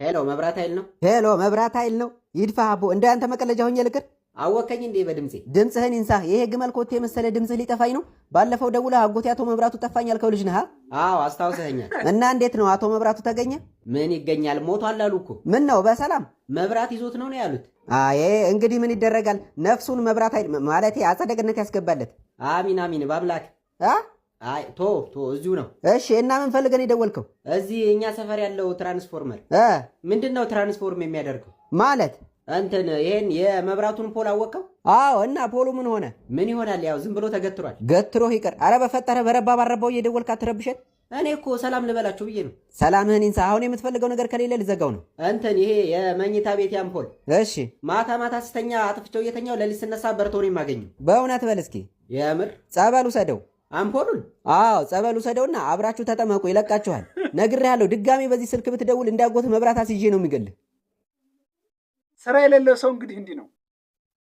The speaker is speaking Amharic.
ሄሎ መብራት ኃይል ነው። ሄሎ መብራት ኃይል ነው። ይድፋ አቦ እንደ አንተ መቀለጃ ሆኜ ልቅር። አወከኝ እንዴ በድምጼ? ድምፅህን ይንሳ። ይሄ ግመል ኮቴ የመሰለ ድምፅህ ሊጠፋኝ ነው። ባለፈው ደውለህ አጎቴ አቶ መብራቱ ጠፋኝ ያልከው ልጅ ነህ? አዎ አስታውሰኸኛል። እና እንዴት ነው አቶ መብራቱ ተገኘ? ምን ይገኛል? ሞቷል አሉ እኮ። ምን ነው በሰላም? መብራት ይዞት ነው ያሉት። አይ እንግዲህ ምን ይደረጋል። ነፍሱን መብራት ኃይል ማለቴ አጸደ ገነት ያስገባለት። አሚን አሚን ባምላክ። አይ ቶ እዚሁ ነው። እሺ እና ምን ፈልገን የደወልከው? እዚህ እኛ ሰፈር ያለው ትራንስፎርመር ምንድነው ትራንስፎርም የሚያደርገው ማለት እንትን ይሄን የመብራቱን ፖል አወቀው? አዎ እና ፖሉ ምን ሆነ? ምን ይሆናል? ያው ዝም ብሎ ተገትሯል። ገትሮ ይቀር። አረ በፈጠረ በረባ ባረባው እየደወልክ አትረብሸት። እኔ እኮ ሰላም ልበላችሁ ብዬ ነው። ሰላምህን ይንሳ። አሁን የምትፈልገው ነገር ከሌለ ልዘጋው ነው። እንትን ይሄ የመኝታ ቤት አምፖል። እሺ ማታ ማታ ስተኛ አጥፍቼው እየተኛው ለሊት ስነሳ በርቶ ነው የማገኘው። በእውነት በል እስኪ። የምር ጸበል ውሰደው። አምፖሉን? አዎ ጸበል ውሰደውና አብራችሁ ተጠመቁ፣ ይለቃችኋል። ነግሬሃለሁ። ድጋሚ በዚህ ስልክ ብትደውል እንዳጎት መብራት አስይዤ ነው የሚገልህ። ስራ የሌለው ሰው እንግዲህ እንዲህ ነው።